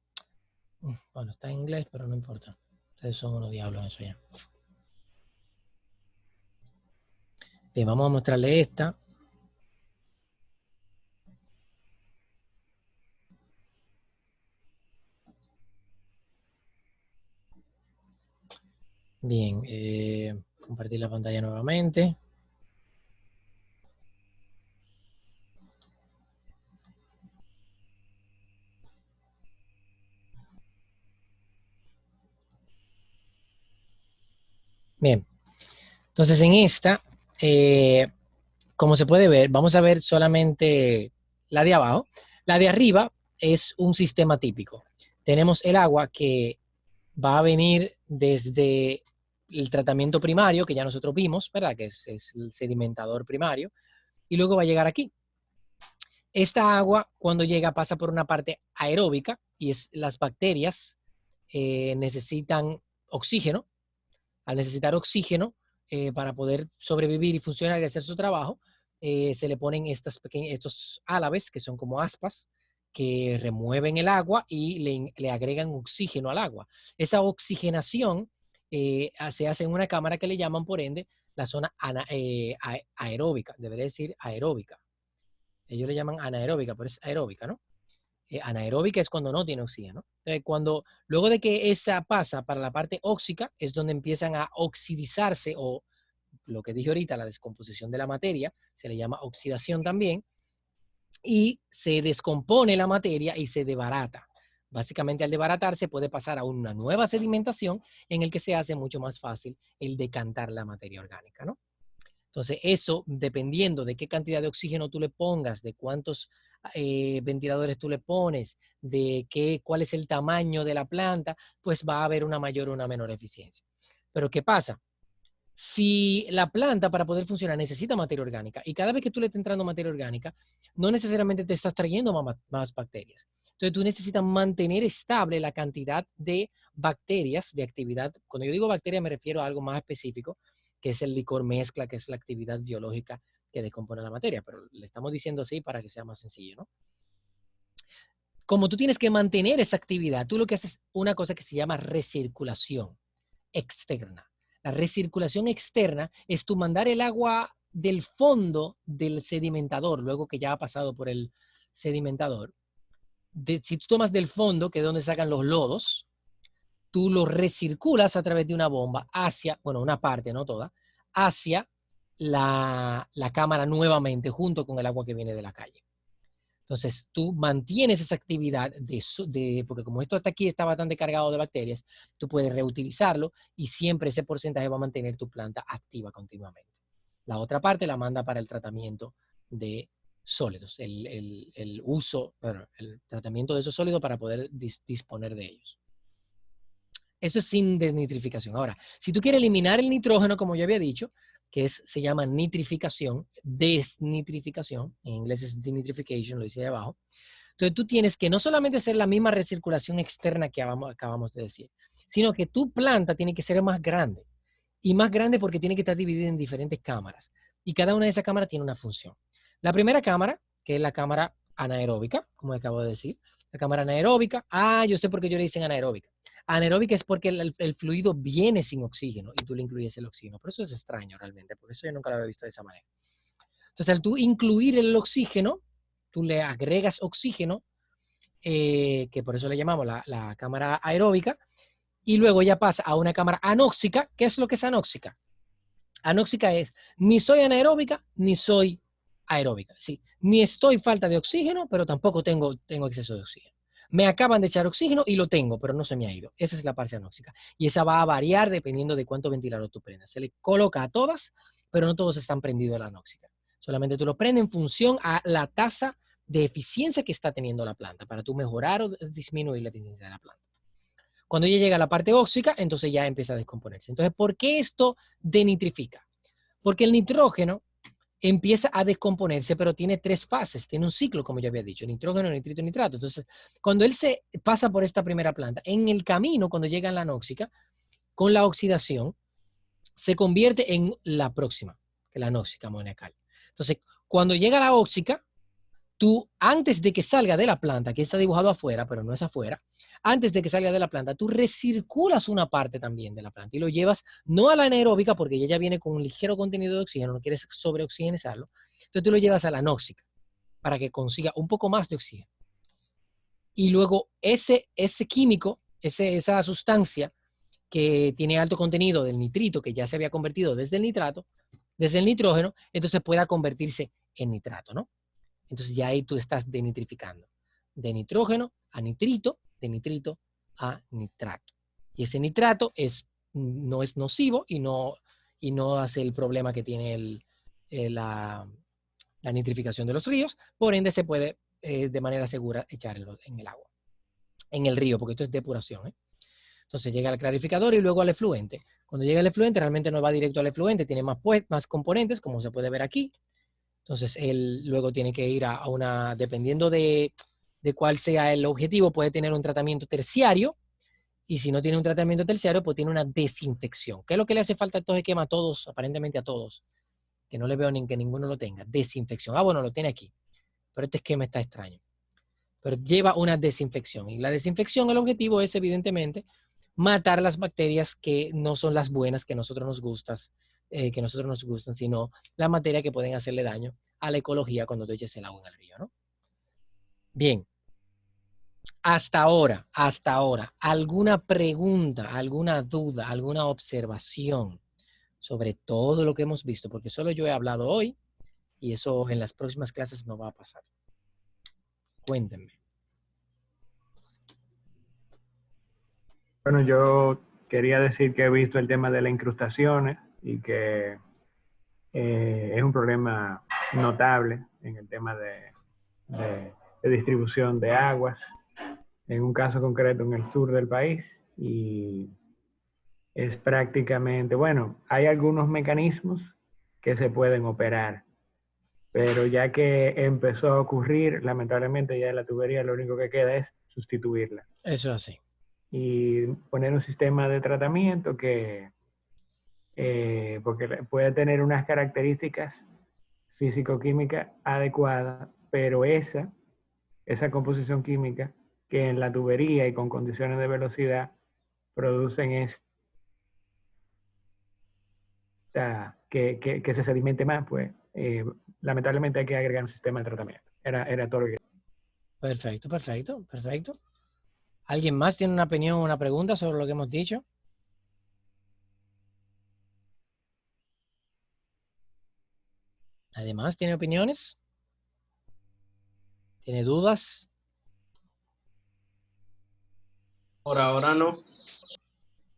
Bueno, está en inglés, pero no importa. Ustedes son unos diablos en eso ya. Bien, vamos a mostrarle esta. Bien, compartir la pantalla nuevamente. Bien, entonces en esta, como se puede ver, vamos a ver solamente la de abajo. La de arriba es un sistema típico. Tenemos el agua que va a venir desde el tratamiento primario, que ya nosotros vimos, ¿verdad? Que es el sedimentador primario, y luego va a llegar aquí. Esta agua, cuando llega, pasa por una parte aeróbica, y es las bacterias necesitan oxígeno. Al necesitar oxígeno para poder sobrevivir y funcionar y hacer su trabajo, se le ponen estos álabes, que son como aspas, que remueven el agua y le agregan oxígeno al agua. Esa oxigenación se hace en una cámara que le llaman, por ende, la zona aeróbica, debería decir aeróbica. Ellos le llaman anaeróbica, pero es aeróbica, ¿no? Anaeróbica es cuando no tiene oxígeno. Entonces, luego de que esa pasa para la parte óxica, es donde empiezan a oxidizarse, o lo que dije ahorita, la descomposición de la materia, se le llama oxidación también, y se descompone la materia y se debarata. Básicamente, al desbaratarse puede pasar a una nueva sedimentación en el que se hace mucho más fácil el decantar la materia orgánica, ¿no? Entonces, eso, dependiendo de qué cantidad de oxígeno tú le pongas, de cuántos ventiladores tú le pones, de cuál es el tamaño de la planta, pues va a haber una mayor o una menor eficiencia. Pero ¿qué pasa? Si la planta para poder funcionar necesita materia orgánica y cada vez que tú le estás entrando materia orgánica, no necesariamente te estás trayendo más bacterias. Entonces tú necesitas mantener estable la cantidad de bacterias de actividad. Cuando yo digo bacteria me refiero a algo más específico, que es el licor mezcla, que es la actividad biológica que descompone la materia, pero le estamos diciendo así para que sea más sencillo, ¿no? como tú tienes que mantener esa actividad, tú lo que haces es una cosa que se llama recirculación externa. La recirculación externa es tú mandar el agua del fondo del sedimentador, luego que ya ha pasado por el sedimentador. Si tú tomas del fondo, que es donde sacan los lodos, tú lo recirculas a través de una bomba hacia, bueno, una parte, no toda, hacia la cámara nuevamente junto con el agua que viene de la calle. Entonces, tú mantienes esa actividad porque como esto hasta aquí está bastante cargado de bacterias, tú puedes reutilizarlo y siempre ese porcentaje va a mantener tu planta activa continuamente. La otra parte la manda para el tratamiento de sólidos, el tratamiento de esos sólidos para poder disponer de ellos. Eso es sin desnitrificación. Ahora, si tú quieres eliminar el nitrógeno, como yo había dicho, que se llama nitrificación, desnitrificación, en inglés es denitrification, lo dice ahí abajo. Entonces tú tienes que no solamente hacer la misma recirculación externa que acabamos de decir, sino que tu planta tiene que ser más grande. Y más grande porque tiene que estar dividida en diferentes cámaras. Y cada una de esas cámaras tiene una función. La primera cámara, que es la cámara anaeróbica, como acabo de decir, la cámara anaeróbica, yo sé por qué yo le dicen anaeróbica. Anaeróbica es porque el fluido viene sin oxígeno y tú le incluyes el oxígeno. Por eso es extraño realmente, porque eso yo nunca lo había visto de esa manera. Entonces, al tú incluir el oxígeno, tú le agregas oxígeno, que por eso le llamamos la cámara aeróbica, y luego ya pasa a una cámara anóxica. ¿Qué es lo que es anóxica? Anóxica es, ni soy anaeróbica, ni soy aeróbica. Sí, ni estoy falta de oxígeno, pero tampoco tengo exceso de oxígeno. Me acaban de echar oxígeno y lo tengo, pero no se me ha ido. Esa es la parte anóxica. Y esa va a variar dependiendo de cuánto ventilador tú prendas. Se le coloca a todas, pero no todos están prendidos a la anóxica. Solamente tú lo prendes en función a la tasa de eficiencia que está teniendo la planta, para tú mejorar o disminuir la eficiencia de la planta. Cuando ya llega a la parte óxica, entonces ya empieza a descomponerse. Entonces, ¿por qué esto denitrifica? Porque el nitrógeno empieza a descomponerse, pero tiene 3 fases, tiene un ciclo, como ya había dicho, nitrógeno, nitrito, nitrato. Entonces, cuando él se pasa por esta primera planta, en el camino, cuando llega a la anóxica, con la oxidación, se convierte en la próxima, que es la anóxica amoníacal. Entonces, cuando llega a la óxica, tú, antes de que salga de la planta, que está dibujado afuera, pero no es afuera, antes de que salga de la planta, tú recirculas una parte también de la planta y lo llevas no a la anaeróbica, porque ella ya viene con un ligero contenido de oxígeno, no quieres sobreoxigenizarlo, entonces tú lo llevas a la anóxica para que consiga un poco más de oxígeno. Y luego ese químico, esa sustancia que tiene alto contenido del nitrito, que ya se había convertido desde el nitrato, desde el nitrógeno, entonces pueda convertirse en nitrato, ¿no? Entonces ya ahí tú estás denitrificando. De nitrógeno a nitrito, de nitrito a nitrato. Y ese nitrato no es nocivo y no hace el problema que tiene la nitrificación de los ríos. Por ende, se puede de manera segura echar en el agua, en el río, porque esto es depuración. Entonces llega al clarificador y luego al efluente. Cuando llega al efluente, realmente no va directo al efluente, tiene más componentes, como se puede ver aquí. Entonces, él luego tiene que ir a una, dependiendo de cuál sea el objetivo, puede tener un tratamiento terciario, y si no tiene un tratamiento terciario, pues tiene una desinfección. ¿Qué es lo que le hace falta a estos esquemas a todos, aparentemente a todos? Que no le veo ni que ninguno lo tenga. Desinfección. Bueno, lo tiene aquí, pero este esquema está extraño. Pero lleva una desinfección, y la desinfección, el objetivo es evidentemente matar las bacterias que no son las buenas que nosotros nos gustan, sino la materia que pueden hacerle daño a la ecología cuando tú eches el agua en el río, ¿no? Bien, hasta ahora, ¿alguna pregunta, alguna duda, alguna observación sobre todo lo que hemos visto? Porque solo yo he hablado hoy y eso en las próximas clases no va a pasar. Cuéntenme. Bueno, yo quería decir que he visto el tema de las incrustaciones y que es un problema notable en el tema de distribución de aguas, en un caso concreto en el sur del país, y es prácticamente, bueno, hay algunos mecanismos que se pueden operar, pero ya que empezó a ocurrir, lamentablemente ya la tubería lo único que queda es sustituirla Eso es así. y poner un sistema de tratamiento que, porque puede tener unas características físico-químicas adecuadas, pero esa esa composición química que en la tubería y con condiciones de velocidad producen que se sedimente más, pues lamentablemente hay que agregar un sistema de tratamiento. Era todo lo que... Perfecto, perfecto, perfecto. ¿Alguien más tiene una opinión o una pregunta sobre lo que hemos dicho? Además, ¿tiene opiniones? ¿Tiene dudas? Por ahora no.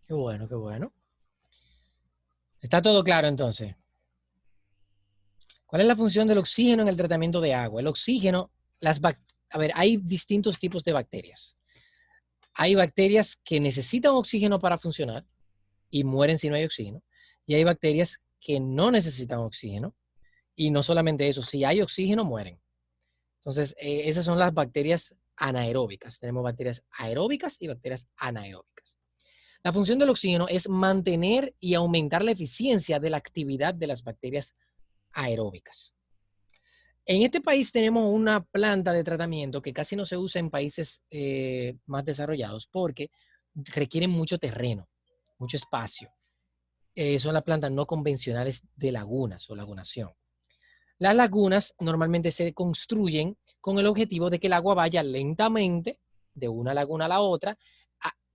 Qué bueno, qué bueno. ¿Está todo claro entonces? ¿Cuál es la función del oxígeno en el tratamiento de agua? El oxígeno, a ver, hay distintos tipos de bacterias. Hay bacterias que necesitan oxígeno para funcionar y mueren si no hay oxígeno. Y hay bacterias que no necesitan oxígeno. Y no solamente eso, si hay oxígeno, mueren. Entonces, esas son las bacterias anaeróbicas. Tenemos bacterias aeróbicas y bacterias anaeróbicas. La función del oxígeno es mantener y aumentar la eficiencia de la actividad de las bacterias aeróbicas. En este país tenemos una planta de tratamiento que casi no se usa en países más desarrollados porque requieren mucho terreno, mucho espacio. Son las plantas no convencionales de lagunas o lagunación. Las lagunas normalmente se construyen con el objetivo de que el agua vaya lentamente de una laguna a la otra,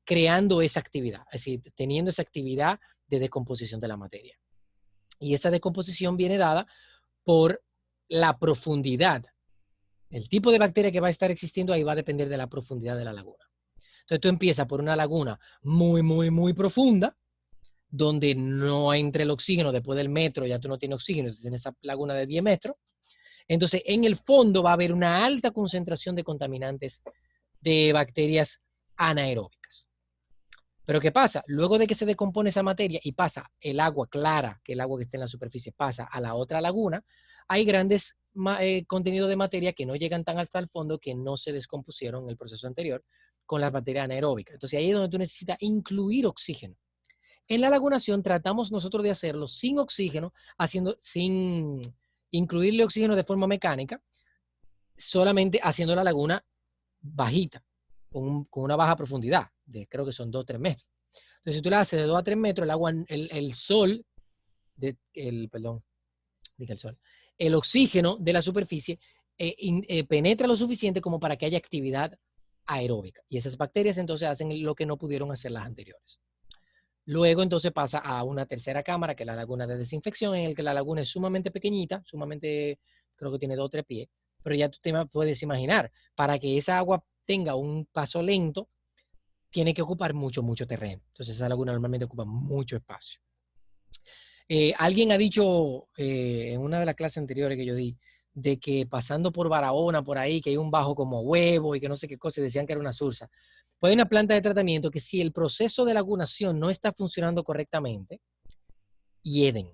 creando esa actividad, es decir, teniendo esa actividad de descomposición de la materia. Y esa descomposición viene dada por la profundidad. El tipo de bacteria que va a estar existiendo ahí va a depender de la profundidad de la laguna. Entonces tú empiezas por una laguna muy, muy, muy profunda, donde no entra el oxígeno después del metro, ya tú no tienes oxígeno, tú tienes esa laguna de 10 metros. Entonces, en el fondo va a haber una alta concentración de contaminantes de bacterias anaeróbicas. Pero ¿qué pasa? Luego de que se decompone esa materia y pasa el agua clara, que el agua que está en la superficie pasa a la otra laguna, hay grandes contenidos de materia que no llegan tan hasta el fondo, que no se descompusieron en el proceso anterior con las bacterias anaeróbicas. Entonces ahí es donde tú necesitas incluir oxígeno. En la lagunación tratamos nosotros de hacerlo sin oxígeno, sin incluirle oxígeno de forma mecánica, solamente haciendo la laguna bajita, con una baja profundidad, creo que son 2 o 3 metros. Entonces, si tú la haces de 2 a 3 metros, el agua, el sol, el oxígeno de la superficie penetra lo suficiente como para que haya actividad aeróbica. Y esas bacterias entonces hacen lo que no pudieron hacer las anteriores. Luego entonces pasa a una tercera cámara, que es la laguna de desinfección, en el que la laguna es sumamente pequeñita, creo que tiene 2 o 3 pies, pero ya tú te puedes imaginar, para que esa agua tenga un paso lento, tiene que ocupar mucho, mucho terreno. Entonces esa laguna normalmente ocupa mucho espacio. Alguien ha dicho en una de las clases anteriores que yo di, de que pasando por Barahona, por ahí, que hay un bajo como Huevo y que no sé qué cosa, decían que era una sursa. Pues hay una planta de tratamiento que si el proceso de lagunación no está funcionando correctamente, hieden.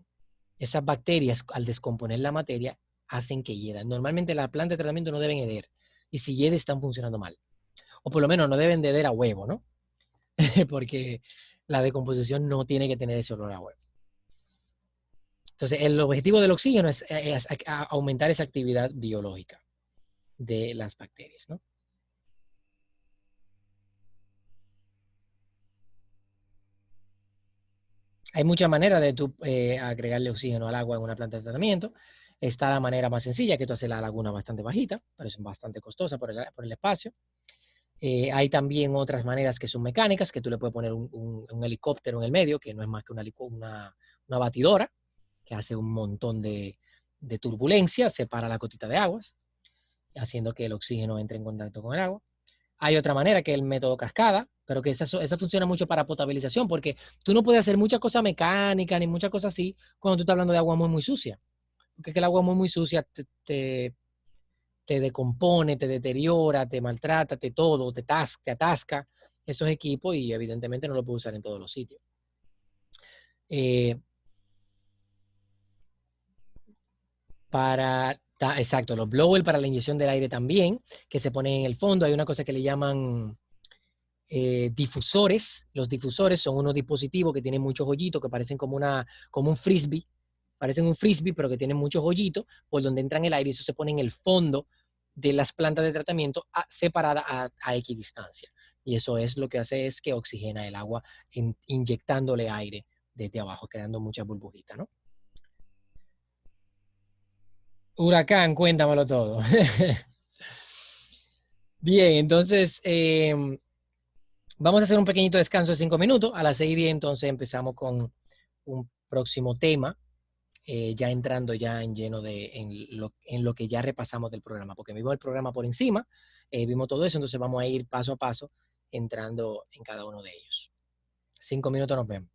Esas bacterias, al descomponer la materia, hacen que hiedan. Normalmente las plantas de tratamiento no deben heder. Y si hieden, están funcionando mal. O por lo menos no deben de heder a huevo, ¿no? Porque la decomposición no tiene que tener ese olor a huevo. Entonces, el objetivo del oxígeno es aumentar esa actividad biológica de las bacterias, ¿no? Hay muchas maneras de tú agregarle oxígeno al agua en una planta de tratamiento. Está la manera más sencilla, que tú haces la laguna bastante bajita, pero es bastante costosa por el espacio. Hay también otras maneras que son mecánicas, que tú le puedes poner un helicóptero en el medio, que no es más que una batidora, que hace un montón de turbulencia, separa la gotita de aguas, haciendo que el oxígeno entre en contacto con el agua. Hay otra manera, que es el método cascada, pero que esa funciona mucho para potabilización, porque tú no puedes hacer muchas cosas mecánicas ni muchas cosas así cuando tú estás hablando de agua muy, muy sucia. Porque es que el agua muy, muy sucia te decompone, te deteriora, te maltrata, te atasca esos equipos y evidentemente no lo puedes usar en todos los sitios. Exacto, los blowers para la inyección del aire también, que se ponen en el fondo. Hay una cosa que le llaman difusores. Los difusores son unos dispositivos que tienen muchos hoyitos, que parecen como un frisbee, parecen un frisbee, pero que tienen muchos hoyitos por donde entran el aire, y eso se pone en el fondo de las plantas de tratamiento separadas a equidistancia. Y eso es lo que hace es que oxigena el agua inyectándole aire desde abajo, creando muchas burbujitas, ¿no? Huracán, cuéntamelo todo. Bien, entonces vamos a hacer un pequeñito descanso de 5 minutos. A las 6:10 entonces empezamos con un próximo tema, ya entrando ya en lleno en lo que ya repasamos del programa, porque vimos el programa por encima, vimos todo eso, entonces vamos a ir paso a paso entrando en cada uno de ellos. 5 minutos, nos vemos.